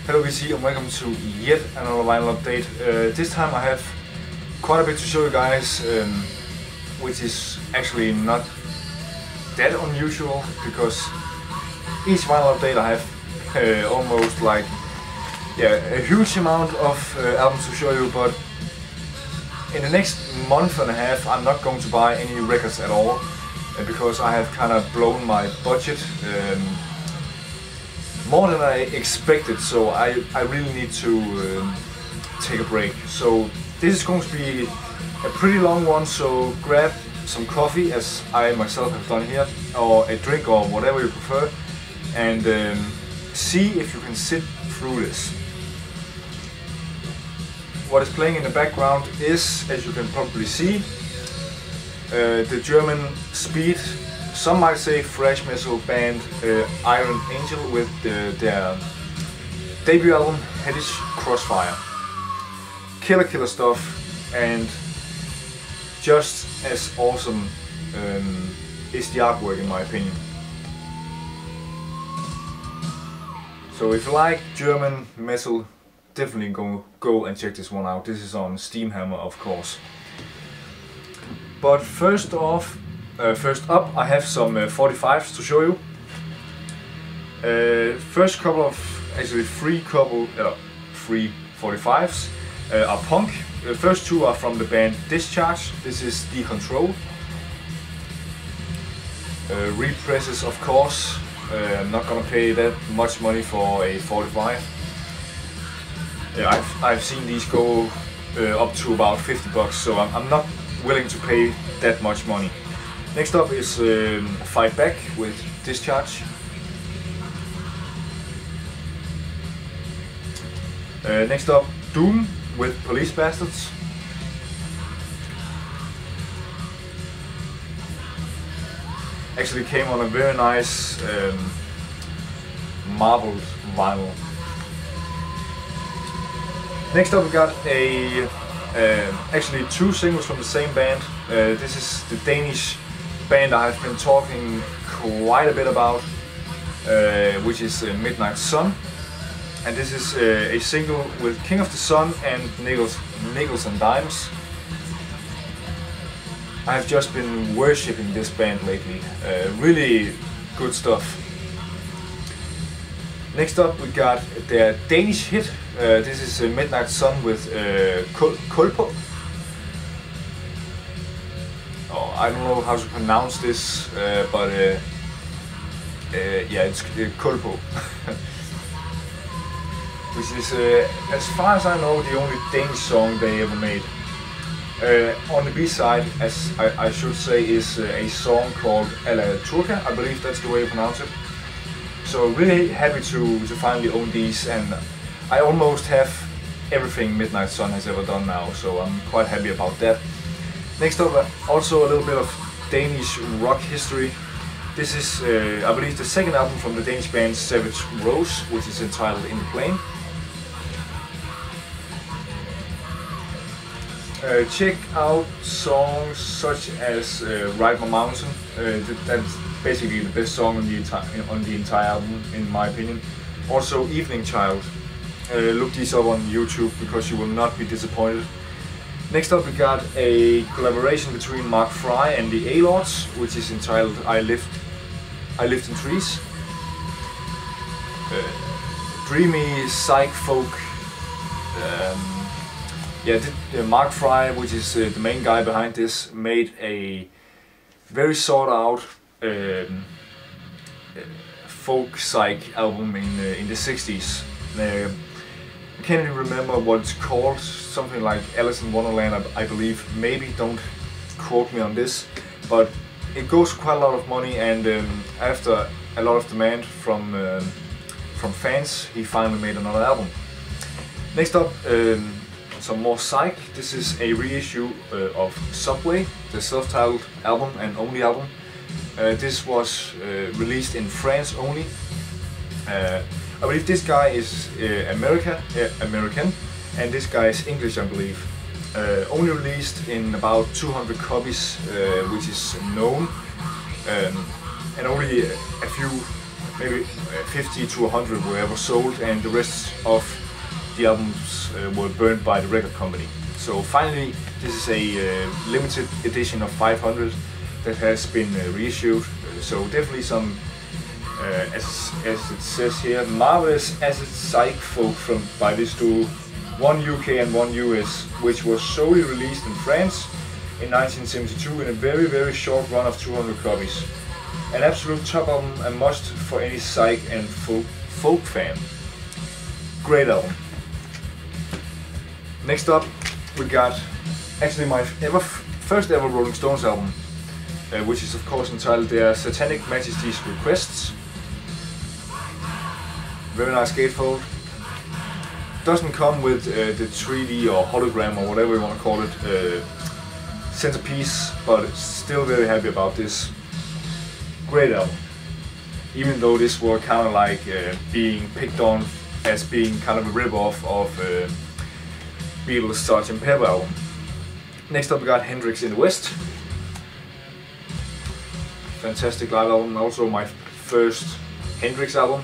Hello VC and welcome to yet another vinyl update. This time I have quite a bit to show you guys, which is actually not that unusual because each vinyl update I have almost like a huge amount of albums to show you, but in the next month and a half I'm not going to buy any records at all because I have kind of blown my budget more than I expected, so I really need to take a break. So this is going to be a pretty long one, so grab some coffee, as I myself have done here, or a drink or whatever you prefer, and see if you can sit through this. What is playing in the background is, as you can probably see, the German speed, some might say thrash metal band Iron Angel with their debut album Hellish Crossfire. Killer stuff, and just as awesome is the artwork in my opinion. So if you like German metal, definitely go and check this one out. This is on Steamhammer, of course. But first up, I have some 45s to show you. First couple of, actually three 45s are punk. The first two are from the band Discharge. This is Decontrol. Represses, of course. I'm not gonna pay that much money for a 45. Yeah, I've seen these go up to about 50 bucks, so I'm not willing to pay that much money. Next up is Fight Back with Discharge. Next up, Doom with Police Bastards. Actually came on a very nice marbled vinyl. Next up we got actually two singles from the same band. This is the Danish band I've been talking quite a bit about, which is Midnight Sun, and this is a single with King of the Sun and Nickels and Dimes. I have just been worshipping this band lately. Really good stuff. Next up we got their Danish hit. This is Midnight Sun with Kulpo. Oh, I don't know how to pronounce this, but yeah, it's Kulpo. Which is, as far as I know, the only Danish song they ever made. On the B-side, as I should say, is a song called Alla Turca. I believe that's the way you pronounce it. So really happy to finally own these, and I almost have everything Midnight Sun has ever done now, so I'm quite happy about that. Next up, also a little bit of Danish rock history. This is, I believe, the second album from the Danish band Savage Rose, which is entitled In the Plane. Check out songs such as Ride My Mountain. That's basically the best song on the entire album, in my opinion. Also Evening Child. Look these up on YouTube because you will not be disappointed. Next up we got a collaboration between Mark Fry and the A-Lords, which is entitled I Lived in Trees. Dreamy psych folk. Mark Fry, which is the main guy behind this, made a very sought out folk psych album in the 60s. I can't even remember what it's called, something like Alice in Wonderland, I believe. Maybe, don't quote me on this, but it goes quite a lot of money, and after a lot of demand from fans, he finally made another album. Next up, some more psych. This is a reissue of Subway, the self-titled album and only album. This was released in France only. I believe this guy is American, and this guy is English, I believe. Only released in about 200 copies, which is known, and only a few maybe 50 to 100 were ever sold, and the rest of the albums were burned by the record company. So finally, this is a limited edition of 500 that has been reissued. So definitely some, as it says here, marvelous acid psych folk by this duo, one UK and one US, which was solely released in France in 1972 in a very short run of 200 copies. An absolute top album, a must for any psych and folk fan. Great album. Next up, we got actually my first ever Rolling Stones album, which is of course entitled Their Satanic Majesty's Requests. Very nice gatefold. Doesn't come with the 3D or hologram or whatever you want to call it centerpiece, but still very happy about this. Great album. Even though this was kind of like being picked on as being kind of a rip-off of Beatles' Sgt. Pepper album. Next up we got Hendrix in the West. Fantastic live album, also my first Hendrix album.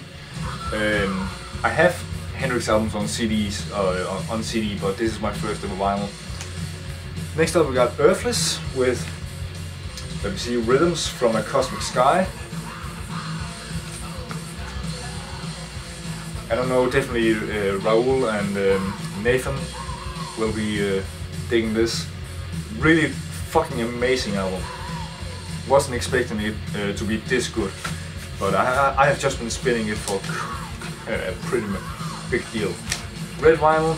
I have Hendrix albums on CDs, on CD, but this is my first ever vinyl. Next up we got Earthless with, let me see, Rhythms from a Cosmic Sky. I don't know, definitely Raoul and Nathan will be digging this. Really fucking amazing album. Wasn't expecting it to be this good, but I have just been spinning it for a pretty big deal. Red vinyl,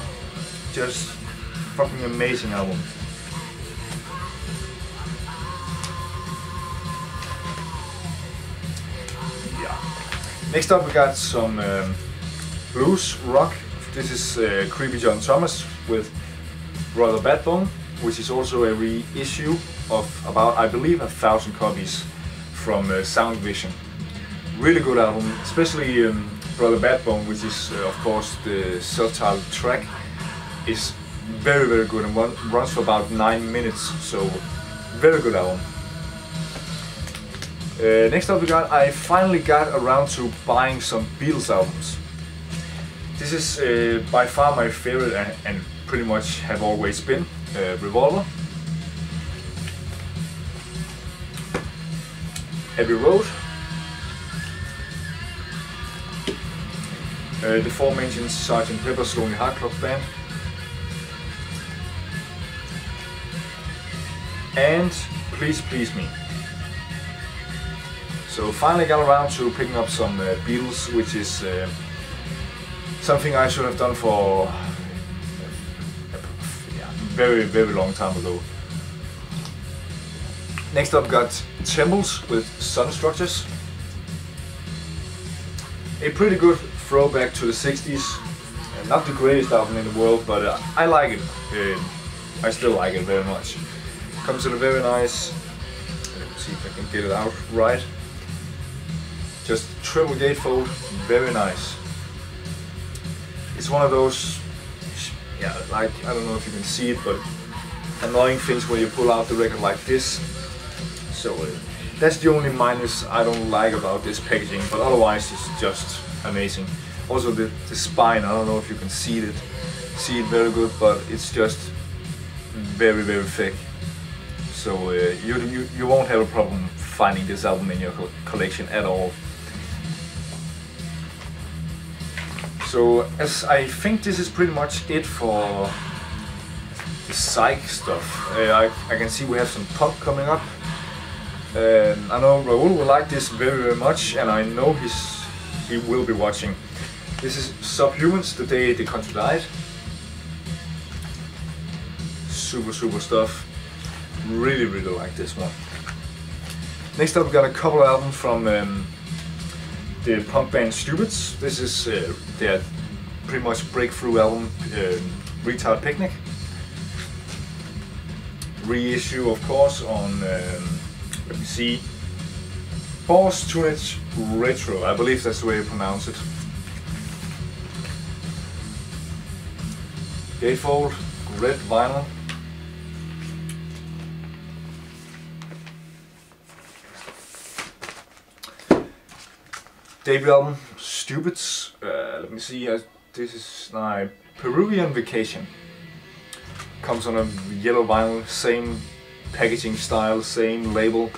just fucking amazing album. Yeah. Next up we got some blues rock. This is Creepy John Thomas with Brother Badbone, which is also a reissue of about, I believe, 1,000 copies from Sound Vision. Really good album, especially Brother Badbone, which is of course the self-titled track, is very good and runs for about 9 minutes, so very good album. Next up I finally got around to buying some Beatles albums. This is by far my favorite and pretty much have always been, Revolver, Abbey Road, the aforementioned Sgt. Pepper's Lonely Hearts Club Band, and Please Please Me. So finally got around to picking up some Beatles, which is something I should have done for very long time ago. Next up got Temples with Sun Structures. A pretty good throwback to the 60s. Not the greatest album in the world, but I like it. I still like it very much. Comes in a very nice, let's see if I can get it out right. Just triple gatefold, very nice. It's one of those, yeah, like, I don't know if you can see it, but annoying things when you pull out the record like this. So that's the only minus I don't like about this packaging, but otherwise it's just amazing. Also the spine, I don't know if you can see it very good, but it's just very thick. So you won't have a problem finding this album in your collection at all. So as I think this is pretty much it for the psych stuff. I can see we have some punk coming up. I know Raoul will like this very much, and I know he will be watching. This is Subhumans, The Day the Country Died. Super stuff. Really like this one. Next up we got a couple of albums from the punk band Stupids. This is their pretty much breakthrough album, Retard Picnic. Reissue of course on, let me see, Boss Tunage Retro, I believe that's the way you pronounce it. Gatefold, red vinyl. debut album, Stupids. Let me see, this is my Peruvian Vacation. Comes on a yellow vinyl, same packaging style, same label,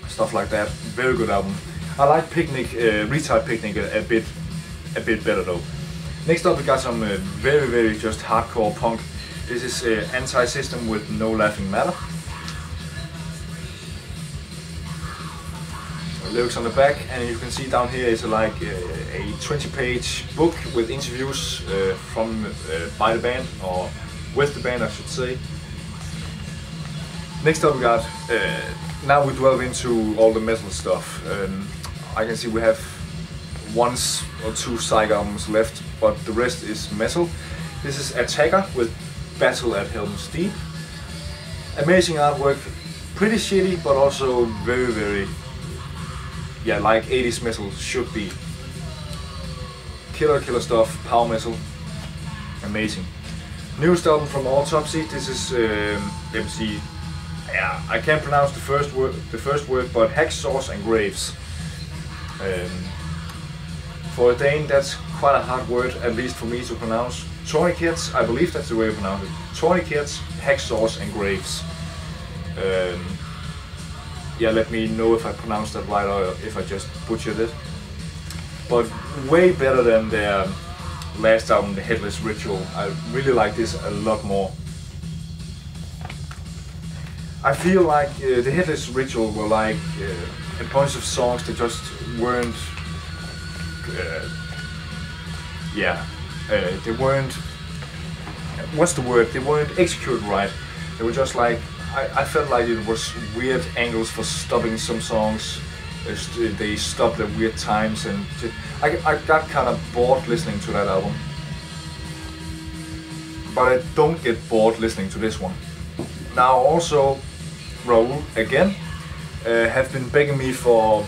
stuff like that. Very good album. I like Picnic, Retype Picnic a bit better though. Next up we got some very just hardcore punk. This is Anti-System with No Laughing Matter. Lyrics on the back, and you can see down here is like a 20-page book with interviews by the band, or with the band I should say. Next up we got, now we delve into all the metal stuff. I can see we have 1 or 2 psych albums left, but the rest is metal. This is Attacker with Battle at Helm's Deep. Amazing artwork, pretty shitty, but also very, yeah, like 80s metal should be. Killer stuff, power metal, amazing. Newest album from Autopsy. This is, let me see, yeah, I can't pronounce the first word, but Hacksaws and Graves. For a Dane, that's quite a hard word, at least for me to pronounce. Tourniquets, I believe that's the way you pronounce it. Tourniquets, Hacksaws and Graves. Yeah, let me know if I pronounced that right or if I just butchered it. But way better than their last album, The Headless Ritual. I really like this a lot more. I feel like The Headless Ritual were like a bunch of songs that just weren't, they weren't, what's the word? They weren't executed right. They were just like, I felt like it was weird angles for stopping some songs. They stopped at weird times, and I got kind of bored listening to that album. But I don't get bored listening to this one. Now also, Raoul again have been begging me for